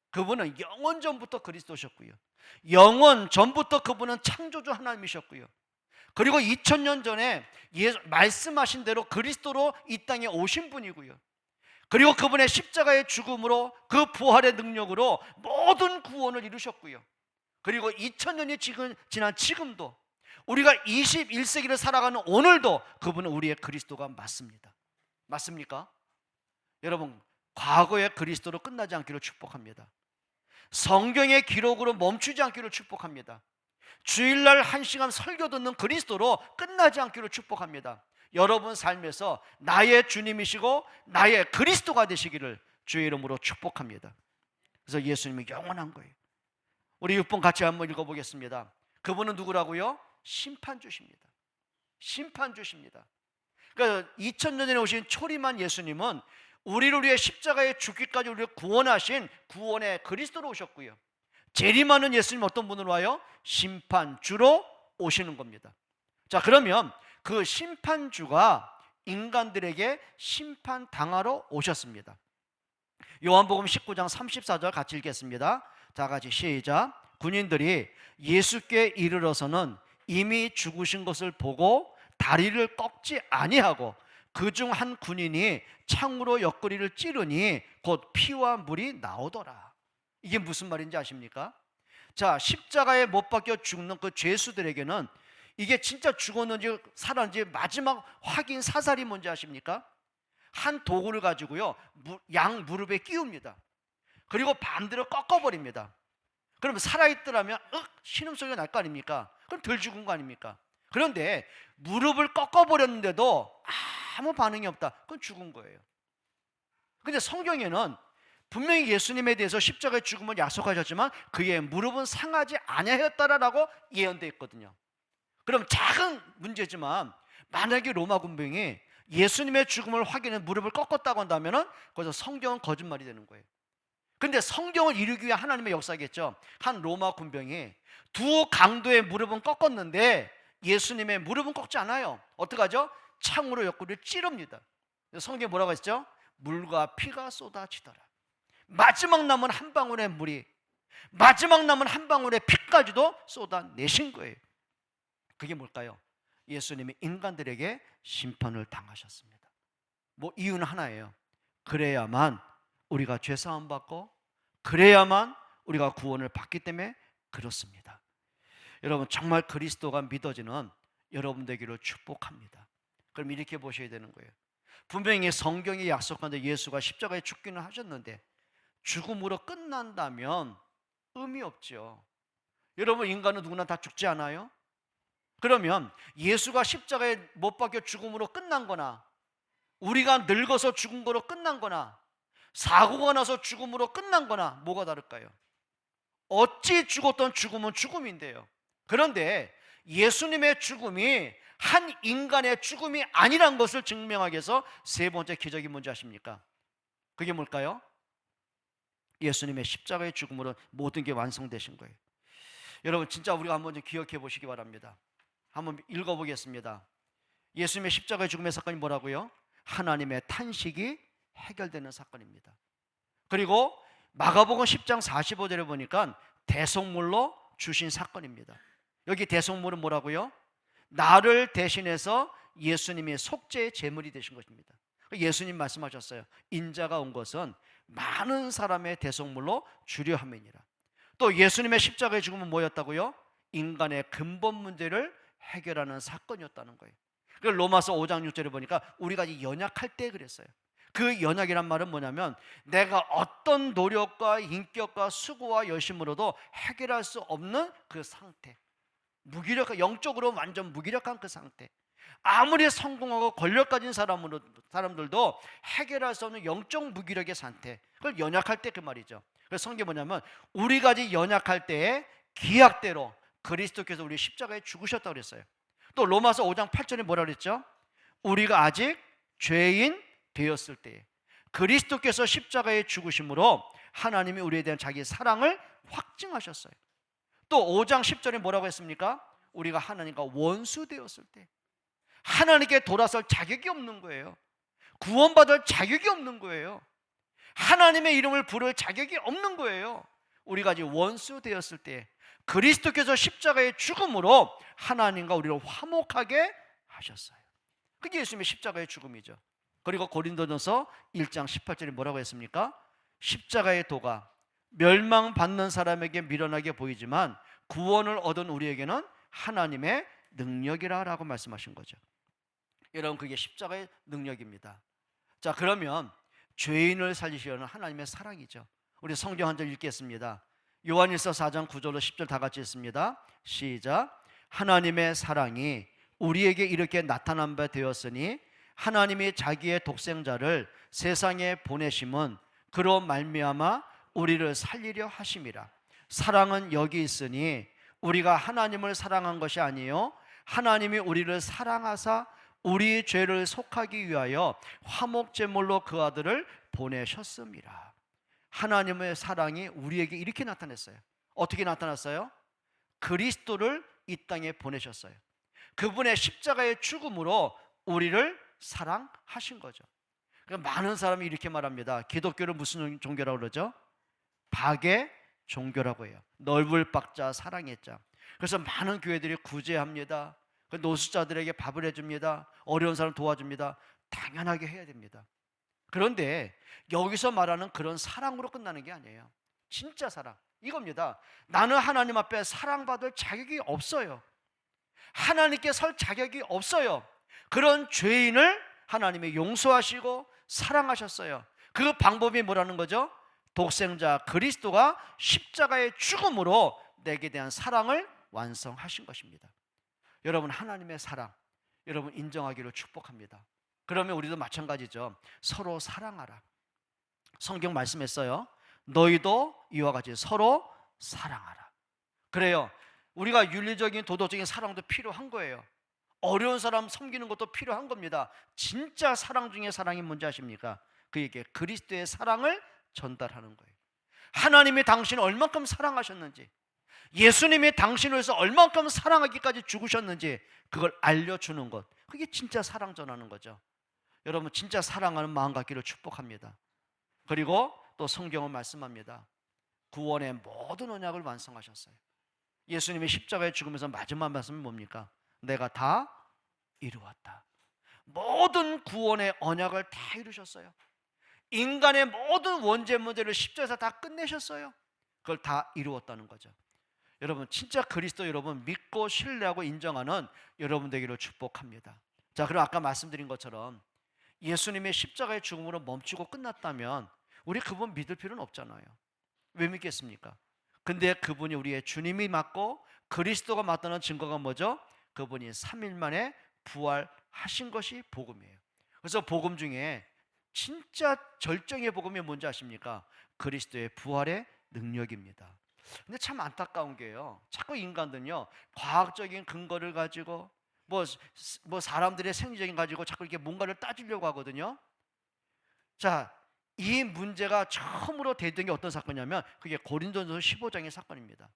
그분은 영원 전부터 그리스도셨고요. 영원 전부터 그분은 창조주 하나님이셨고요. 그리고 2000년 전에 말씀하신 대로 그리스도로 이 땅에 오신 분이고요. 그리고 그분의 십자가의 죽음으로 그 부활의 능력으로 모든 구원을 이루셨고요. 그리고 2000년이 지난 지금도 우리가 21세기를 살아가는 오늘도 그분은 우리의 그리스도가 맞습니다. 맞습니까? 여러분 과거의 그리스도로 끝나지 않기를 축복합니다. 성경의 기록으로 멈추지 않기를 축복합니다. 주일날 1시간 설교 듣는 그리스도로 끝나지 않기를 축복합니다. 여러분 삶에서 나의 주님이시고 나의 그리스도가 되시기를 주의 이름으로 축복합니다. 그래서 예수님이 영원한 거예요. 우리 6번 같이 한번 읽어보겠습니다. 그분은 누구라고요? 심판주십니다. 심판주십니다. 그러니까 2000년 전에 오신 초림한 예수님은 우리를 위해 십자가에 죽기까지 우리를 구원하신 구원의 그리스도로 오셨고요. 재림하는 예수님 어떤 분으로 와요? 심판주로 오시는 겁니다. 자, 그러면 그 심판주가 인간들에게 심판당하러 오셨습니다. 요한복음 19장 34절 같이 읽겠습니다. 다 같이 시작. 군인들이 예수께 이르러서는 이미 죽으신 것을 보고 다리를 꺾지 아니하고 그중 한 군인이 창으로 옆구리를 찌르니 곧 피와 물이 나오더라. 이게 무슨 말인지 아십니까? 자, 십자가에 못 박혀 죽는 그 죄수들에게는 이게 진짜 죽었는지 살았는지 마지막 확인 사살이 뭔지 아십니까? 한 도구를 가지고요 양 무릎에 끼웁니다. 그리고 반대로 꺾어버립니다. 그러면 살아있더라면 신음소리가 날 거 아닙니까? 그럼 덜 죽은 거 아닙니까? 그런데 무릎을 꺾어버렸는데도 아무 반응이 없다. 그건 죽은 거예요. 근데 성경에는 분명히 예수님에 대해서 십자가의 죽음을 약속하셨지만 그의 무릎은 상하지 아니하였다라고 예언되어 있거든요. 그럼 작은 문제지만 만약에 로마 군병이 예수님의 죽음을 확인해 무릎을 꺾었다고 한다면 거기서 성경은 거짓말이 되는 거예요. 근데 성경을 이루기 위한 하나님의 역사겠죠. 한 로마 군병이 두 강도의 무릎은 꺾었는데 예수님의 무릎은 꺾지 않아요. 어떡하죠? 창으로 옆구리를 찌릅니다. 성경에 뭐라고 했죠? 물과 피가 쏟아지더라. 마지막 남은 한 방울의 물이, 마지막 남은 한 방울의 피까지도 쏟아내신 거예요. 그게 뭘까요? 예수님이 인간들에게 심판을 당하셨습니다. 뭐 이유는 하나예요. 그래야만 우리가 죄사함 받고 그래야만 우리가 구원을 받기 때문에 그렇습니다. 여러분 정말 그리스도가 믿어지는 여러분 되기를 축복합니다. 그럼 이렇게 보셔야 되는 거예요. 분명히 성경이 약속한 대 예수가 십자가에 죽기는 하셨는데 죽음으로 끝난다면 의미 없죠. 여러분 인간은 누구나 다 죽지 않아요? 그러면 예수가 십자가에 못 박혀 죽음으로 끝난 거나 우리가 늙어서 죽은 거로 끝난 거나 사고가 나서 죽음으로 끝난 거나 뭐가 다를까요? 어찌 죽었던 죽음은 죽음인데요. 그런데 예수님의 죽음이 한 인간의 죽음이 아니란 것을 증명하기 위해서 세 번째 기적이 뭔지 아십니까? 그게 뭘까요? 예수님의 십자가의 죽음으로 모든 게 완성되신 거예요. 여러분 진짜 우리가 한번 좀 기억해 보시기 바랍니다. 한번 읽어보겠습니다. 예수님의 십자가의 죽음의 사건이 뭐라고요? 하나님의 탄식이 해결되는 사건입니다. 그리고 마가복음 10장 45절에 보니까 대속물로 주신 사건입니다. 여기 대속물은 뭐라고요? 나를 대신해서 예수님이 속죄의 제물이 되신 것입니다. 예수님 말씀하셨어요. 인자가 온 것은 많은 사람의 대속물로 주려 함이니라. 또 예수님의 십자가의 죽음은 뭐였다고요? 인간의 근본 문제를 해결하는 사건이었다는 거예요. 로마서 5장 6절에 보니까 우리가 연약할 때 그랬어요. 그 연약이란 말은 뭐냐면 내가 어떤 노력과 인격과 수고와 열심으로도 해결할 수 없는 그 상태, 무기력한, 영적으로 완전 무기력한 그 상태, 아무리 성공하고 권력 가진 사람들도 해결할 수 없는 영적 무기력의 상태, 그걸 연약할 때 그 말이죠. 그래서 성경이 뭐냐면 우리가 연약할 때에 기약대로 그리스도께서 우리 십자가에 죽으셨다고 그랬어요. 또 로마서 5장 8절에 뭐라 그랬죠? 우리가 아직 죄인 되었을 때에 그리스도께서 십자가에 죽으심으로 하나님이 우리에 대한 자기의 사랑을 확증하셨어요. 또 5장 10절에 뭐라고 했습니까? 우리가 하나님과 원수 되었을 때 하나님께 돌아설 자격이 없는 거예요. 구원받을 자격이 없는 거예요. 하나님의 이름을 부를 자격이 없는 거예요. 우리가 아직 원수 되었을 때 그리스도께서 십자가의 죽음으로 하나님과 우리를 화목하게 하셨어요. 그게 예수님의 십자가의 죽음이죠. 그리고 고린도전서 1장 18절에 뭐라고 했습니까? 십자가의 도가 멸망받는 사람에게 미련하게 보이지만 구원을 얻은 우리에게는 하나님의 능력이라 라고 말씀하신 거죠. 여러분 그게 십자가의 능력입니다. 자, 그러면 죄인을 살리시려는 하나님의 사랑이죠. 우리 성경 한 절 읽겠습니다. 요한일서 4장 9절로 10절 다 같이 읽습니다. 시작. 하나님의 사랑이 우리에게 이렇게 나타난 바 되었으니 하나님이 자기의 독생자를 세상에 보내심은 그로 말미암아 우리를 살리려 하심이라. 사랑은 여기 있으니 우리가 하나님을 사랑한 것이 아니요 하나님이 우리를 사랑하사 우리 죄를 속하기 위하여 화목제물로 그 아들을 보내셨습니다. 하나님의 사랑이 우리에게 이렇게 나타났어요. 어떻게 나타났어요? 그리스도를 이 땅에 보내셨어요. 그분의 십자가의 죽음으로 우리를 사랑하신 거죠. 많은 사람이 이렇게 말합니다. 기독교를 무슨 종교라고 그러죠? 박의 종교라고 해요. 넓을 박자 사랑의 자. 그래서 많은 교회들이 구제합니다. 노숙자들에게 밥을 해줍니다. 어려운 사람 도와줍니다. 당연하게 해야 됩니다. 그런데 여기서 말하는 그런 사랑으로 끝나는 게 아니에요. 진짜 사랑 이겁니다. 나는 하나님 앞에 사랑받을 자격이 없어요. 하나님께 설 자격이 없어요. 그런 죄인을 하나님이 용서하시고 사랑하셨어요. 그 방법이 뭐라는 거죠? 독생자 그리스도가 십자가의 죽음으로 내게 대한 사랑을 완성하신 것입니다. 여러분 하나님의 사랑 여러분 인정하기를 축복합니다. 그러면 우리도 마찬가지죠. 서로 사랑하라. 성경 말씀했어요. 너희도 이와 같이 서로 사랑하라. 그래요. 우리가 윤리적인 도덕적인 사랑도 필요한 거예요. 어려운 사람 섬기는 것도 필요한 겁니다. 진짜 사랑 중에 사랑이 뭔지 아십니까? 그에게 그리스도의 사랑을 전달하는 거예요. 하나님이 당신을 얼만큼 사랑하셨는지, 예수님이 당신을 위해서 얼만큼 사랑하기까지 죽으셨는지 그걸 알려주는 것, 그게 진짜 사랑 전하는 거죠. 여러분 진짜 사랑하는 마음 갖기를 축복합니다. 그리고 또 성경은 말씀합니다. 구원의 모든 언약을 완성하셨어요. 예수님이 십자가에 죽으면서 마지막 말씀이 뭡니까? 내가 다 이루었다. 모든 구원의 언약을 다 이루셨어요. 인간의 모든 원죄 문제를 십자가에서 다 끝내셨어요. 그걸 다 이루었다는 거죠. 여러분 진짜 그리스도 여러분 믿고 신뢰하고 인정하는 여러분 되기를 축복합니다. 자, 그럼 아까 말씀드린 것처럼 예수님의 십자가의 죽음으로 멈추고 끝났다면 우리 그분 믿을 필요는 없잖아요. 왜 믿겠습니까? 근데 그분이 우리의 주님이 맞고 그리스도가 맞다는 증거가 뭐죠? 그분이 3일 만에 부활하신 것이 복음이에요. 그래서 복음 중에 진짜 절정의 복음이 뭔지 아십니까? 그리스도의 부활의 능력입니다. 근데 참 안타까운 게요, 자꾸 인간들은요 과학적인 근거를 가지고 뭐, 사람들의 생리적인 가지고 자꾸 이렇게 뭔가를 따지려고 하거든요. 자, 이 문제가 처음으로 대든 게 어떤 사건이냐면 그게 고린도전서 15장의 사건입니다.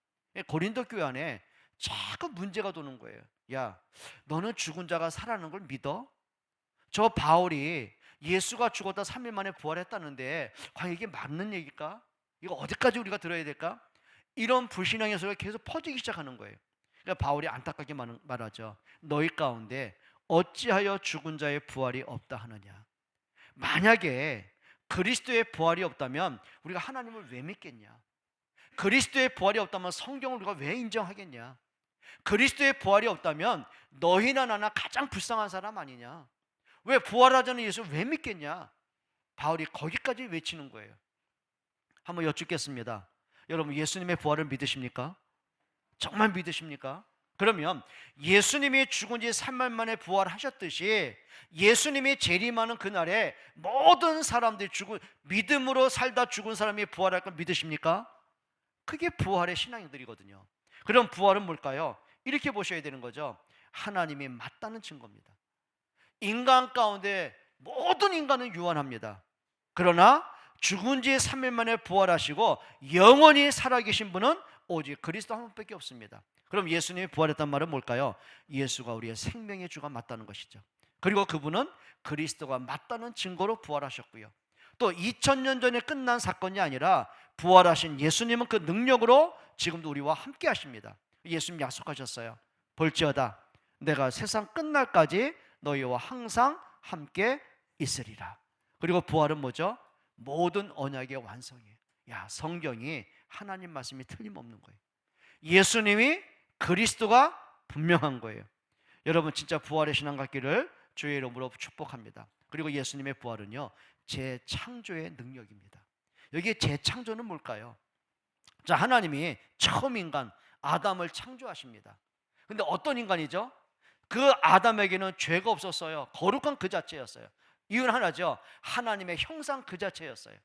고린도 교회 안에 자꾸 문제가 도는 거예요. 야, 너는 죽은 자가 살아나는 걸 믿어? 저 바울이 예수가 죽었다 3일 만에 부활했다는데 과연 이게 맞는 얘기일까? 이거 어디까지 우리가 들어야 될까? 이런 불신앙의 소리가 계속 퍼지기 시작하는 거예요. 그러니까 바울이 안타깝게 말하죠. 너희 가운데 어찌하여 죽은 자의 부활이 없다 하느냐. 만약에 그리스도의 부활이 없다면 우리가 하나님을 왜 믿겠냐? 그리스도의 부활이 없다면 성경을 우리가 왜 인정하겠냐? 그리스도의 부활이 없다면 너희나 나나 가장 불쌍한 사람 아니냐? 왜 부활하자는 예수를 왜 믿겠냐? 바울이 거기까지 외치는 거예요. 한번 여쭙겠습니다. 여러분 예수님의 부활을 믿으십니까? 정말 믿으십니까? 그러면 예수님이 죽은 지 3일 만에 부활하셨듯이 예수님이 재림하는 그날에 모든 사람들이 믿음으로 살다 죽은 사람이 부활할 걸 믿으십니까? 그게 부활의 신앙인들이거든요. 그럼 부활은 뭘까요? 이렇게 보셔야 되는 거죠. 하나님이 맞다는 증거입니다. 인간 가운데 모든 인간은 유한합니다. 그러나 죽은 지 3일 만에 부활하시고 영원히 살아계신 분은 오직 그리스도 한 분밖에 없습니다. 그럼 예수님이 부활했단 말은 뭘까요? 예수가 우리의 생명의 주가 맞다는 것이죠. 그리고 그분은 그리스도가 맞다는 증거로 부활하셨고요. 또 2000년 전에 끝난 사건이 아니라 부활하신 예수님은 그 능력으로 지금도 우리와 함께 하십니다. 예수님 약속하셨어요. 볼지어다 내가 세상 끝날까지 너희와 항상 함께 있으리라. 그리고 부활은 뭐죠? 모든 언약의 완성이에요. 야, 성경이 하나님 말씀이 틀림없는 거예요. 예수님이 그리스도가 분명한 거예요. 여러분 진짜 부활의 신앙 갖기를 주의 이름으로 축복합니다. 그리고 예수님의 부활은요 재창조의 능력입니다. 여기에 재창조는 뭘까요? 자, 하나님이 처음 인간 아담을 창조하십니다. 근데 어떤 인간이죠? 그 아담에게는 죄가 없었어요. 거룩한 그 자체였어요. 이유는 하나죠. 하나님의 형상 그 자체였어요.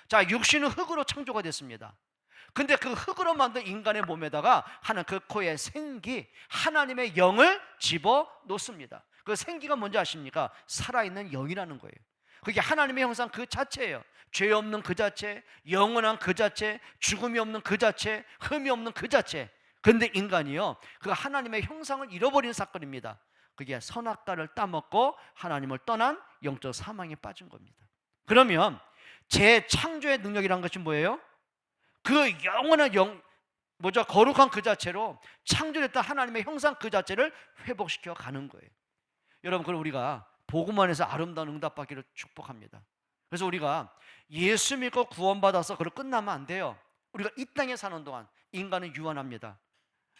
자, 육신은 흙으로 창조가 됐습니다. 근데 그 흙으로 만든 인간의 몸에다가 하나님 그 코에 생기, 하나님의 영을 집어 놓습니다. 그 생기가 뭔지 아십니까? 살아있는 영이라는 거예요. 그게 하나님의 형상 그 자체예요. 죄 없는 그 자체, 영원한 그 자체, 죽음이 없는 그 자체, 흠이 없는 그 자체. 근데 인간이요 그 하나님의 형상을 잃어버린 사건입니다. 그게 선악과를 따먹고 하나님을 떠난 영적 사망에 빠진 겁니다. 그러면 재창조의 능력이란 것이 뭐예요? 그 영원한 거룩한 그 자체로 창조됐던 하나님의 형상 그 자체를 회복시켜 가는 거예요. 여러분, 그럼 우리가 복음 안에서 아름다운 응답받기를 축복합니다. 그래서 우리가 예수 믿고 구원받아서 그걸 끝나면 안 돼요. 우리가 이 땅에 사는 동안 인간은 유한합니다.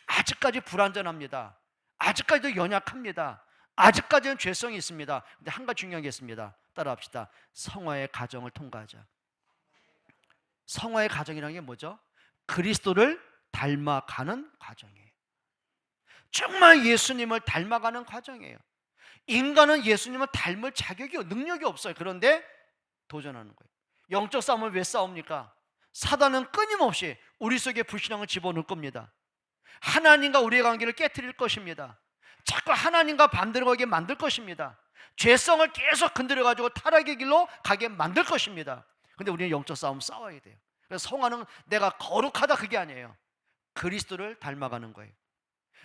아직까지 불완전합니다. 아직까지도 연약합니다. 아직까지는 죄성이 있습니다. 근데 한 가지 중요한 게 있습니다. 따라합시다. 성화의 과정을 통과하자. 성화의 과정이라는 게 뭐죠? 그리스도를 닮아가는 과정이에요. 정말 예수님을 닮아가는 과정이에요. 인간은 예수님을 닮을 자격이 능력이 없어요. 그런데 도전하는 거예요. 영적 싸움을 왜 싸웁니까? 사단은 끊임없이 우리 속에 불신앙을 집어넣을 겁니다. 하나님과 우리의 관계를 깨트릴 것입니다. 자꾸 하나님과 반대로 가게 만들 것입니다. 죄성을 계속 건드려가지고 타락의 길로 가게 만들 것입니다. 근데 우리는 영적 싸움 싸워야 돼요. 그래서 성화는 내가 거룩하다 그게 아니에요. 그리스도를 닮아가는 거예요.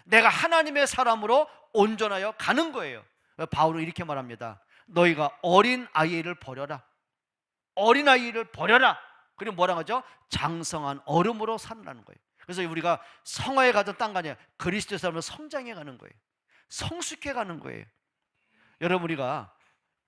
내가 하나님의 사람으로 온전하여 가는 거예요. 바울은 이렇게 말합니다. 너희가 어린 아이를 버려라. 어린 아이를 버려라. 그리고 뭐라 하죠? 장성한 어른으로 살아나는 거예요. 그래서 우리가 성화에 가던 땅가 아니라 그리스도의 사람으로 성장해 가는 거예요. 성숙해 가는 거예요. 여러분, 우리가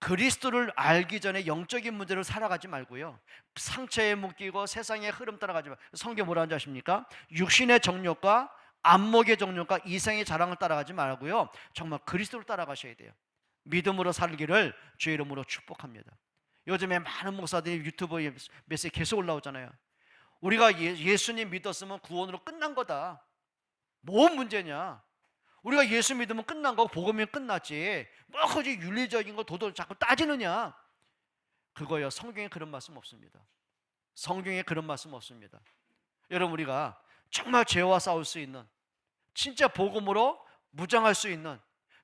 그리스도를 알기 전에 영적인 문제를 살아가지 말고요, 상처에 묶이고 세상의 흐름 따라가지 말고, 성경 뭐라는 줄 아십니까? 육신의 정욕과 안목의 정욕과 이생의 자랑을 따라가지 말고요, 정말 그리스도를 따라가셔야 돼요. 믿음으로 살기를 주의 이름으로 축복합니다. 요즘에 많은 목사들이 유튜브에 메시지 계속 올라오잖아요. 우리가 예수님 믿었으면 구원으로 끝난 거다. 뭔 문제냐? 우리가 예수 믿으면 끝난 거고 복음이 끝났지, 뭐 굳이 윤리적인 거 도덕을 자꾸 따지느냐? 그거요, 성경에 그런 말씀 없습니다. 성경에 그런 말씀 없습니다. 여러분, 우리가 정말 죄와 싸울 수 있는, 진짜 복음으로 무장할 수 있는,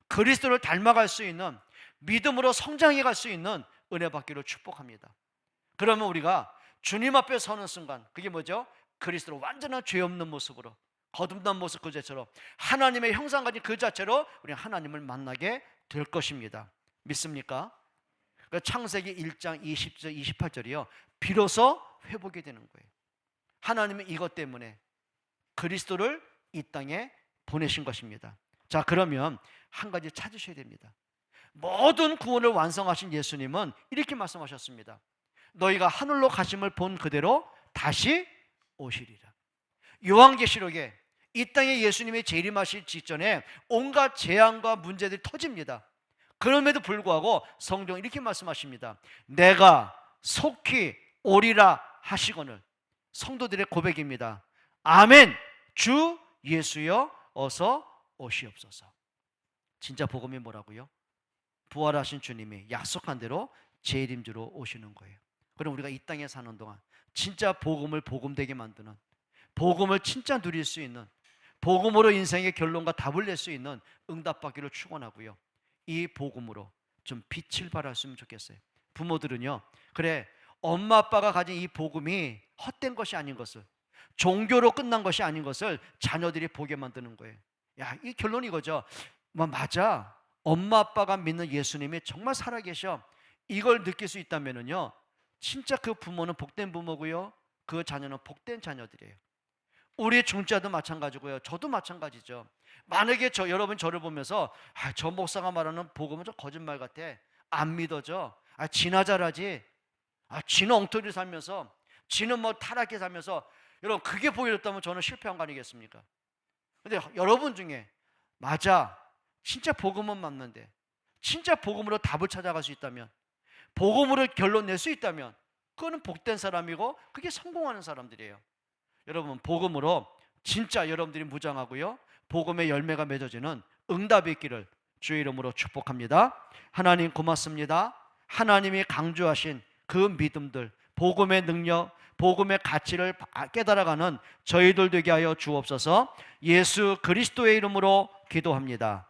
그리스도를 닮아갈 수 있는, 믿음으로 성장해 갈 수 있는 은혜 받기를 축복합니다. 그러면 우리가 주님 앞에 서는 순간, 그게 뭐죠? 그리스도로 완전한 죄 없는 모습으로, 거듭난 모습 그 자체로, 하나님의 형상 가진 그 자체로 우리 하나님을 만나게 될 것입니다. 믿습니까? 창세기 1장 20절 28절이요, 비로소 회복이 되는 거예요. 하나님은 이것 때문에 그리스도를 이 땅에 보내신 것입니다. 자, 그러면 한 가지 찾으셔야 됩니다. 모든 구원을 완성하신 예수님은 이렇게 말씀하셨습니다. 너희가 하늘로 가심을 본 그대로 다시 오시리라. 요한계시록에 이 땅에 예수님이 재림하실 직전에 온갖 재앙과 문제들이 터집니다. 그럼에도 불구하고 성경은 이렇게 말씀하십니다. 내가 속히 오리라 하시거늘. 성도들의 고백입니다. 아멘. 주 예수여 어서 오시옵소서. 진짜 복음이 뭐라고요? 부활하신 주님이 약속한 대로 재림주로 오시는 거예요. 그럼 우리가 이 땅에 사는 동안 진짜 복음을 복음되게 만드는, 복음을 진짜 누릴 수 있는, 복음으로 인생의 결론과 답을 낼 수 있는 응답받기를 축원하고요, 이 복음으로 좀 빛을 발했으면 좋겠어요. 부모들은요, 그래, 엄마 아빠가 가진 이 복음이 헛된 것이 아닌 것을, 종교로 끝난 것이 아닌 것을 자녀들이 보게 만드는 거예요. 야, 이 결론이 이거죠. 맞아, 엄마 아빠가 믿는 예수님이 정말 살아계셔. 이걸 느낄 수 있다면은요, 진짜 그 부모는 복된 부모고요, 그 자녀는 복된 자녀들이에요. 우리 중자도 마찬가지고요, 저도 마찬가지죠. 만약에 여러분 저를 보면서 저 목사가 말하는 복음은 좀 거짓말 같아, 안 믿어져, 지나 잘하지, 지는 엉터리 살면서, 지는 뭐 타락해 살면서, 여러분 그게 보여줬다면 저는 실패한 거 아니겠습니까? 근데 여러분 중에 맞아, 진짜 복음은 맞는데, 진짜 복음으로 답을 찾아갈 수 있다면, 복음으로 결론 낼 수 있다면, 그거는 복된 사람이고 그게 성공하는 사람들이에요. 여러분, 복음으로 진짜 여러분들이 무장하고요, 복음의 열매가 맺어지는 응답이 있기를 주의 이름으로 축복합니다. 하나님 고맙습니다. 하나님이 강조하신 그 믿음들, 복음의 능력, 복음의 가치를 깨달아가는 저희들 되게 하여 주옵소서. 예수 그리스도의 이름으로 기도합니다.